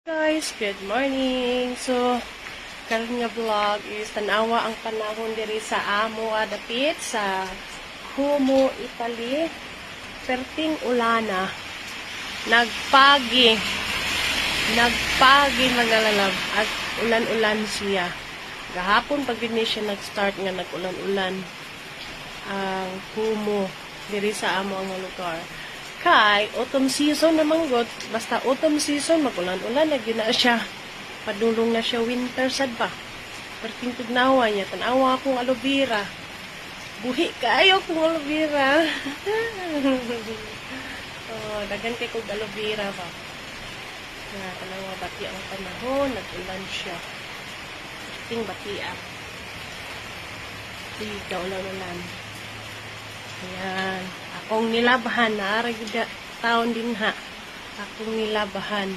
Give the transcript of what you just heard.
Guys, good morning. So, karon nga vlog is tanawa ang panahon diri sa amo dapit sa Como, Italy. Perting ulana. Nagpagi mga lalab at ulan-ulan siya. Gahapon pag din siya nag-start nga nag-ulan-ulan ang Como diri sa amo ang lugar. Kay autumn season naman god, basta autumn season magulan-ulan na gina siya. Padulong na siya winter sad ba. Perting tugnawa niya tanawa akong aloe vera. Buhi kayo kung aloe vera. Oh, dagan kay kog aloe vera ba. Na tanawa bati ang panahon, nag-ulan siya. Perting batia. Tiga ulan-ulan. Ayan. Akong nilabahan na. Taon din ha. Akong nilabahan.